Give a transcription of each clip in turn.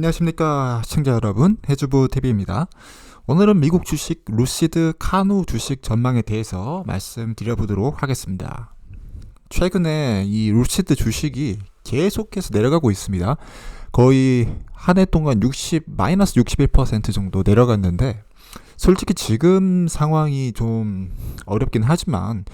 안녕하십니까 시청자 여러분, 해주부 TV입니다. 오늘은 미국 주식 루시드 카누 주식 전망에 대해서 말씀드려보도록 하겠습니다. 최근에 이 루시드 주식이 계속해서 내려가고 있습니다. 거의 한 해 동안 마이너스 61% 정도 내려갔는데, 솔직히 지금 상황이 좀 어렵긴 하지만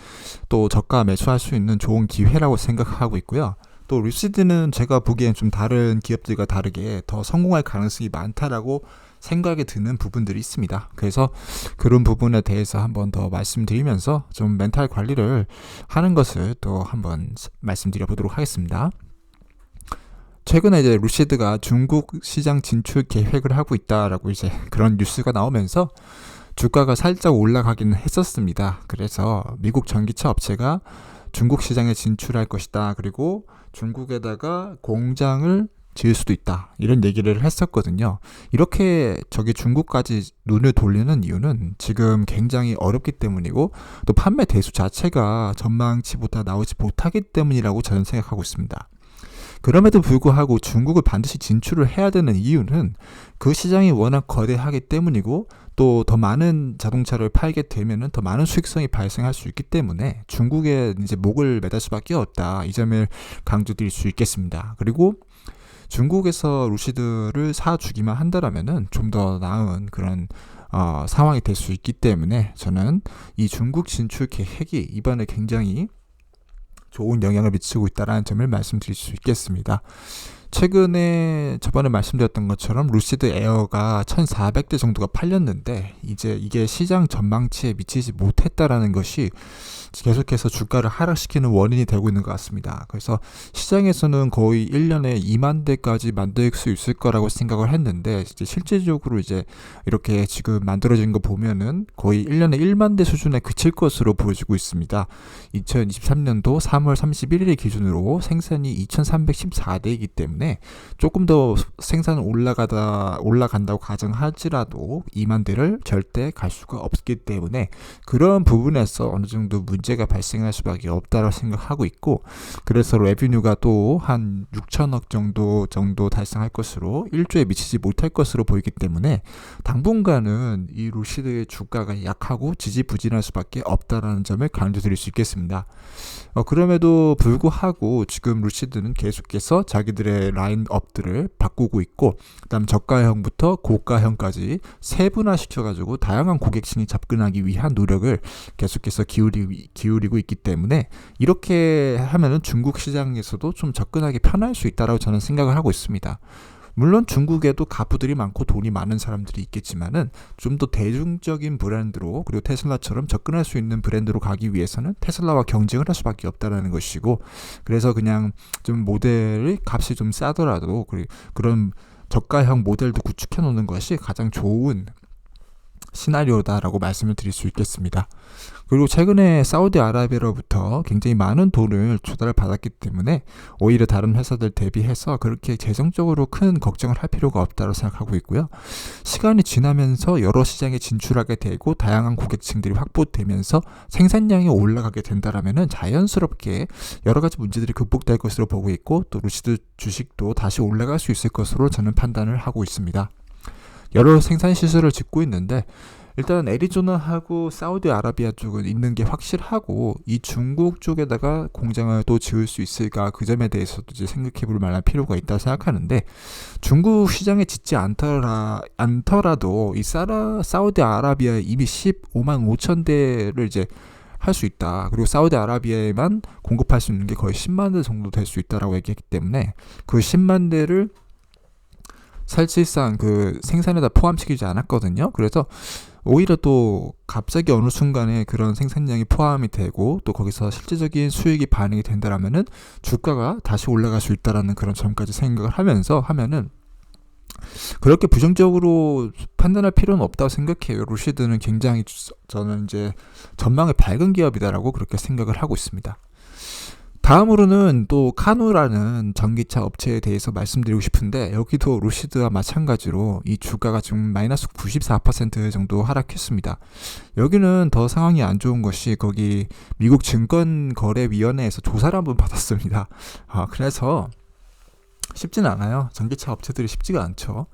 또 저가 매수할 수 있는 좋은 기회라고 생각하고 있고요. 또 루시드는 제가 보기엔 좀 다른 기업들과 다르게 더 성공할 가능성이 많다라고 생각이 드는 부분들이 있습니다. 그래서 그런 부분에 대해서 한번 더 말씀드리면서 좀 멘탈 관리를 하는 것을 또 한번 말씀드려 보도록 하겠습니다. 최근에 이제 루시드가 중국 시장 진출 계획을 하고 있다라고 이제 그런 뉴스가 나오면서 주가가 살짝 올라가기는 했었습니다. 그래서 미국 전기차 업체가 중국 시장에 진출할 것이다. 그리고 중국에다가 공장을 지을 수도 있다. 이런 얘기를 했었거든요. 이렇게 중국까지 눈을 돌리는 이유는 지금 굉장히 어렵기 때문이고, 또 판매 대수 자체가 전망치보다 나오지 못하기 때문이라고 저는 생각하고 있습니다. 그럼에도 불구하고 중국을 반드시 진출을 해야 되는 이유는 그 시장이 워낙 거대하기 때문이고, 또 더 많은 자동차를 팔게 되면은 더 많은 수익성이 발생할 수 있기 때문에 중국에 이제 목을 매달 수밖에 없다. 이 점을 강조드릴 수 있겠습니다. 그리고 중국에서 루시드를 사주기만 한다라면은 좀 더 나은 그런 상황이 될 수 있기 때문에 저는 이 중국 진출 계획이 이번에 굉장히 좋은 영향을 미치고 있다는 점을 말씀드릴 수 있겠습니다. 최근에 저번에 말씀드렸던 것처럼 루시드 에어가 1,400대 정도가 팔렸는데, 이제 이게 시장 전망치에 미치지 못했다라는 것이 계속해서 주가를 하락시키는 원인이 되고 있는 것 같습니다. 그래서 시장에서는 거의 1년에 2만 대까지 만들 수 있을 거라고 생각을 했는데, 이제 실제적으로 이제 이렇게 지금 만들어진 거 보면은 거의 1년에 1만 대 수준에 그칠 것으로 보여지고 있습니다. 2023년도 3월 31일 기준으로 생산이 2,314대이기 때문에 조금 더 생산은 올라간다고 가정할지라도 2만 대를 절대 갈 수가 없기 때문에 그런 부분에서 어느 정도 문제가 발생할 수밖에 없다고 생각하고 있고, 그래서 레비뉴가 또 한 6천억 정도 달성할 것으로 1조에 미치지 못할 것으로 보이기 때문에 당분간은 이 루시드의 주가가 약하고 지지부진할 수밖에 없다라는 점을 강조드릴 수 있겠습니다. 그럼에도 불구하고 지금 루시드는 계속해서 자기들의 라인업들을 바꾸고 있고, 그다음 저가형부터 고가형까지 세분화시켜가지고 다양한 고객층이 접근하기 위한 노력을 계속해서 기울이고 있기 때문에 이렇게 하면은 중국 시장에서도 좀 접근하기 편할 수 있다라고 저는 생각을 하고 있습니다. 물론 중국에도 가부들이 많고 돈이 많은 사람들이 있겠지만은 좀 더 대중적인 브랜드로, 그리고 테슬라처럼 접근할 수 있는 브랜드로 가기 위해서는 테슬라와 경쟁을 할 수밖에 없다라는 것이고, 그래서 그냥 좀 모델의 값이 좀 싸더라도 그런 저가형 모델도 구축해 놓는 것이 가장 좋은 시나리오다라고 말씀을 드릴 수 있겠습니다. 그리고 최근에 사우디아라비아로부터 굉장히 많은 돈을 조달을 받았기 때문에 오히려 다른 회사들 대비해서 그렇게 재정적으로 큰 걱정을 할 필요가 없다고 생각하고 있고요. 시간이 지나면서 여러 시장에 진출하게 되고 다양한 고객층들이 확보되면서 생산량이 올라가게 된다라면은 자연스럽게 여러 가지 문제들이 극복될 것으로 보고 있고, 또 루시드 주식도 다시 올라갈 수 있을 것으로 저는 판단을 하고 있습니다. 여러 생산 시설을 짓고 있는데, 일단 애리조나하고 사우디아라비아 쪽은 있는 게 확실하고, 이 중국 쪽에다가 공장을 또 지을 수 있을까, 그 점에 대해서도 이제 생각해 볼 만한 필요가 있다고 생각하는데, 중국 시장에 짓지 않더라도 이 사우디아라비아에 이미 15만 5천 대를 이제 할 수 있다. 그리고 사우디아라비아에만 공급할 수 있는 게 거의 10만 대 정도 될 수 있다라고 얘기했기 때문에 그 10만 대를 사실상 그 생산에다 포함시키지 않았거든요. 그래서 오히려 또 갑자기 어느 순간에 그런 생산량이 포함이 되고 또 거기서 실질적인 수익이 반영이 된다라면은 주가가 다시 올라갈 수 있다라는 그런 점까지 생각을 하면은 그렇게 부정적으로 판단할 필요는 없다고 생각해요. 루시드는 굉장히 저는 이제 전망이 밝은 기업이다라고 그렇게 생각을 하고 있습니다. 다음으로는 또 카누라는 전기차 업체에 대해서 말씀드리고 싶은데, 여기도 루시드와 마찬가지로 이 주가가 지금 마이너스 94% 정도 하락했습니다. 여기는 더 상황이 안 좋은 것이 거기 미국 증권거래위원회에서 조사를 한번 받았습니다. 그래서 쉽진 않아요. 전기차 업체들이 쉽지가 않죠.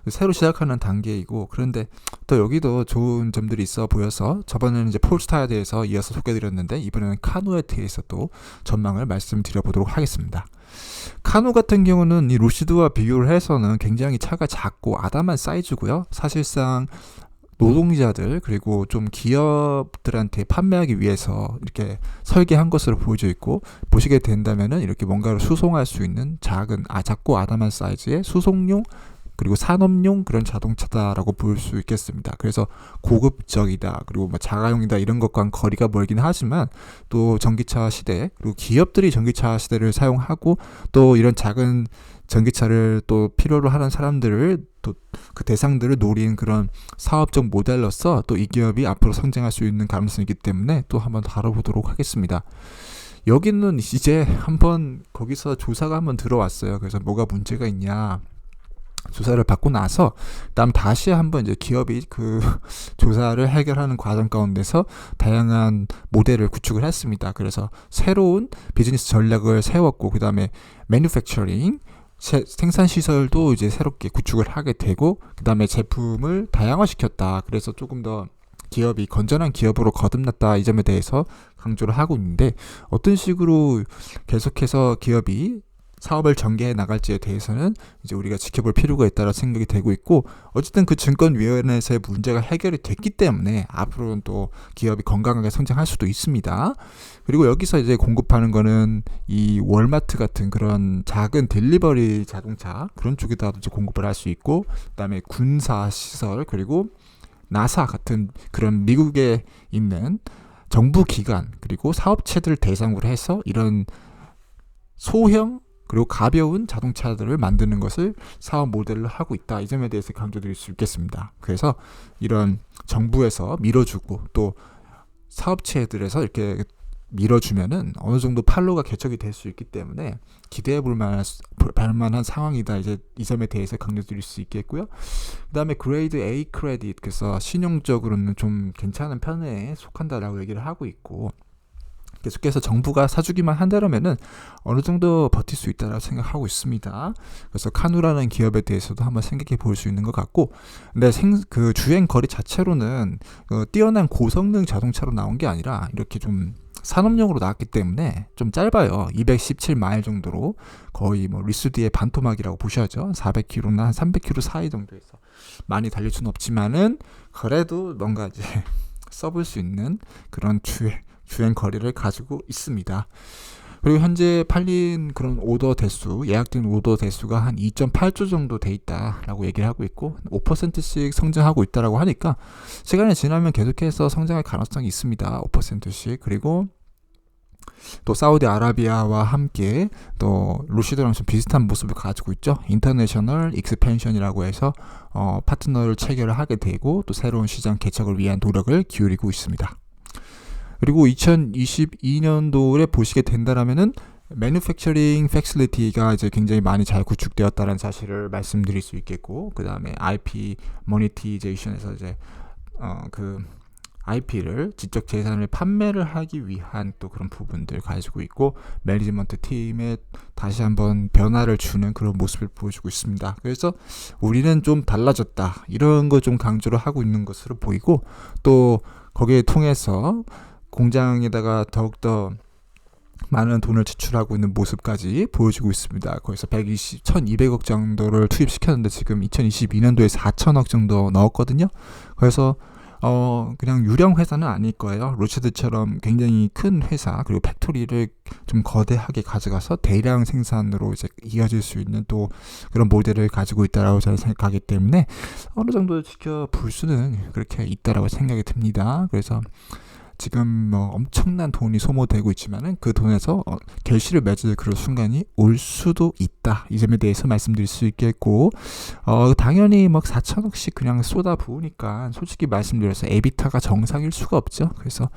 새로 시작하는 단계이고, 그런데 또 여기도 좋은 점들이 있어 보여서 저번에는 이제 폴스타에 대해서 이어서 소개드렸는데 이번에는 카누에 대해서 또 전망을 말씀드려보도록 하겠습니다. 카누 같은 경우는 이 루시드와 비교를 해서는 굉장히 차가 작고 아담한 사이즈고요. 사실상 노동자들 그리고 좀 기업들한테 판매하기 위해서 이렇게 설계한 것으로 보여져 있고, 보시게 된다면은 이렇게 뭔가를 수송할 수 있는 작고 아담한 사이즈의 수송용 그리고 산업용 그런 자동차다라고 볼 수 있겠습니다. 그래서 고급적이다, 그리고 뭐 자가용이다 이런 것과는 거리가 멀긴 하지만 또 전기차 시대, 그리고 기업들이 전기차 시대를 사용하고 또 이런 작은 전기차를 또 필요로 하는 사람들을 또 그 대상들을 노린 그런 사업적 모델로서 또 이 기업이 앞으로 성장할 수 있는 가능성이 있기 때문에 또 한번 다뤄보도록 하겠습니다. 여기는 이제 한번 거기서 조사가 한번 들어왔어요. 그래서 뭐가 문제가 있냐 조사를 받고 나서 그다음 다시 한번 이제 기업이 그 조사를 해결하는 과정 가운데서 다양한 모델을 구축을 했습니다. 그래서 새로운 비즈니스 전략을 세웠고, 그다음에 매뉴팩처링 생산 시설도 이제 새롭게 구축을 하게 되고, 그다음에 제품을 다양화시켰다. 그래서 조금 더 기업이 건전한 기업으로 거듭났다, 이 점에 대해서 강조를 하고 있는데, 어떤 식으로 계속해서 기업이 사업을 전개해 나갈지에 대해서는 이제 우리가 지켜볼 필요가 있다고 생각이 되고 있고, 어쨌든 그 증권위원회에서의 문제가 해결이 됐기 때문에 앞으로는 또 기업이 건강하게 성장할 수도 있습니다. 그리고 여기서 이제 공급하는 거는 이 월마트 같은 그런 작은 딜리버리 자동차 그런 쪽에다도 이제 공급을 할 수 있고, 그다음에 군사 시설 그리고 나사 같은 그런 미국에 있는 정부 기관 그리고 사업체들 대상으로 해서 이런 소형 그리고 가벼운 자동차들을 만드는 것을 사업 모델로 하고 있다. 이 점에 대해서 강조드릴 수 있겠습니다. 그래서 이런 정부에서 밀어주고 또 사업체들에서 이렇게 밀어주면은 어느 정도 판로가 개척이 될 수 있기 때문에 기대해 볼 만한 상황이다. 이제 이 점에 대해서 강조드릴 수 있겠고요. 그 다음에 그레이드 A 크레딧, 그래서 신용적으로는 좀 괜찮은 편에 속한다라고 얘기를 하고 있고, 계속해서 정부가 사주기만 한다면은 어느 정도 버틸 수 있다고 생각하고 있습니다. 그래서 카누라는 기업에 대해서도 한번 생각해 볼 수 있는 것 같고, 근데 그 주행 거리 자체로는 뛰어난 고성능 자동차로 나온 게 아니라 이렇게 좀 산업용으로 나왔기 때문에 좀 짧아요. 217마일 정도로, 거의 뭐 리스디의 반토막이라고 보셔야죠. 400km나 한 300km 사이 정도에서 많이 달릴 수는 없지만은 그래도 뭔가 이제 써볼 수 있는 그런 주행 거리를 가지고 있습니다. 그리고 현재 팔린 그런 오더 대수, 예약된 오더 대수가 한 2.8조 정도 돼 있다라고 얘기를 하고 있고, 5%씩 성장하고 있다라고 하니까 시간이 지나면 계속해서 성장할 가능성이 있습니다. 5%씩. 그리고 또 사우디아라비아와 함께 또 루시드랑 좀 비슷한 모습을 가지고 있죠. 인터내셔널 익스펜션이라고 해서 파트너를 체결을 하게 되고 또 새로운 시장 개척을 위한 노력을 기울이고 있습니다. 그리고 2022년도에 보시게 된다라면은 매뉴팩처링 패실리티가 이제 굉장히 많이 잘 구축되었다는 사실을 말씀드릴 수 있겠고, 그 다음에 IP 모니티제이션에서 이제 그 IP를 지적 재산을 판매를 하기 위한 또 그런 부분들 가지고 있고, 매니지먼트 팀에 다시 한번 변화를 주는 그런 모습을 보여주고 있습니다. 그래서 우리는 좀 달라졌다, 이런 거 좀 강조를 하고 있는 것으로 보이고, 또 거기에 통해서 공장에다가 더욱더 많은 돈을 지출하고 있는 모습까지 보여주고 있습니다. 거기서 1200억 정도를 투입시켰는데 지금 2022년도에 4천억 정도 넣었거든요. 그래서 그냥 유령 회사는 아닐 거예요. 로치드처럼 굉장히 큰 회사, 그리고 팩토리를 좀 거대하게 가져가서 대량 생산으로 이제 이어질 수 있는 또 그런 모델을 가지고 있다라고 저는 생각하기 때문에 어느 정도 지켜볼 수는 그렇게 있다라고 생각이 듭니다. 그래서 지금 뭐 엄청난 돈이 소모되고 있지만은 그 돈에서 결실을 맺을 그런 순간이 올 수도 있다. 이 점에 대해서 말씀드릴 수 있겠고, 당연히 막 4천억씩 그냥 쏟아 부으니까 솔직히 말씀드려서 에비타가 정상일 수가 없죠. 그래서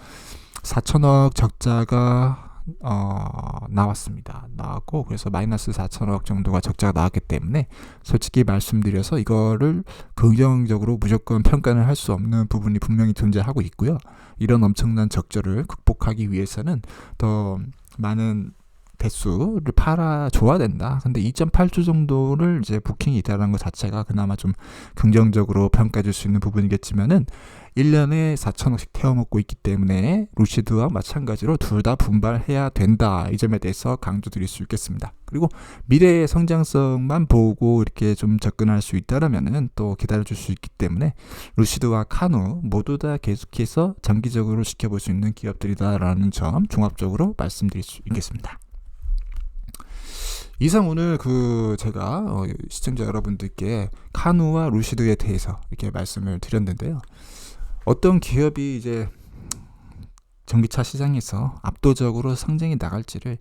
4천억 적자가 나왔고, 그래서 마이너스 4천억 정도가 적자가 나왔기 때문에 솔직히 말씀드려서 이거를 긍정적으로 무조건 평가는 할 수 없는 부분이 분명히 존재하고 있고요. 이런 엄청난 적자를 극복하기 위해서는 더 많은 대수를 팔아줘야 된다. 근데 2.8조 정도를 이제 부킹이 있다는 것 자체가 그나마 좀 긍정적으로 평가해 줄 수 있는 부분이겠지만은 1년에 4천억씩 태워먹고 있기 때문에 루시드와 마찬가지로 둘 다 분발해야 된다. 이 점에 대해서 강조드릴 수 있겠습니다. 그리고 미래의 성장성만 보고 이렇게 좀 접근할 수 있다라면은 또 기다려줄 수 있기 때문에 루시드와 카누 모두 다 계속해서 장기적으로 지켜볼 수 있는 기업들이다라는 점 종합적으로 말씀드릴 수 있겠습니다. 이상 오늘 제가 시청자 여러분들께 카누와 루시드에 대해서 이렇게 말씀을 드렸는데요. 어떤 기업이 이제 전기차 시장에서 압도적으로 상승이 나갈지를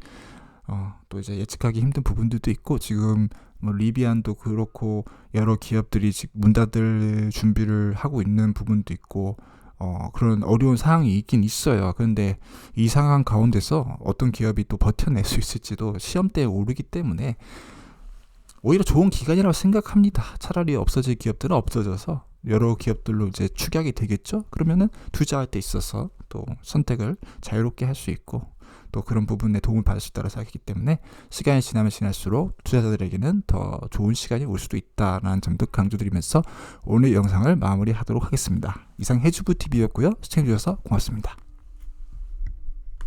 또 이제 예측하기 힘든 부분들도 있고, 지금 뭐 리비안도 그렇고 여러 기업들이 지금 문 닫을 준비를 하고 있는 부분도 있고 그런 어려운 상황이 있긴 있어요. 그런데 이 상황 가운데서 어떤 기업이 또 버텨낼 수 있을지도 시험대에 오르기 때문에 오히려 좋은 기간이라고 생각합니다. 차라리 없어질 기업들은 없어져서 여러 기업들로 이제 축약이 되겠죠. 그러면은 투자할 때 있어서 또 선택을 자유롭게 할 수 있고 또 그런 부분에 도움을 받을 수 있다고 생각하기 때문에 시간이 지나면 지날수록 투자자들에게는 더 좋은 시간이 올 수도 있다라는 점도 강조드리면서 오늘 영상을 마무리하도록 하겠습니다. 이상 해주부TV였고요. 시청해주셔서 고맙습니다.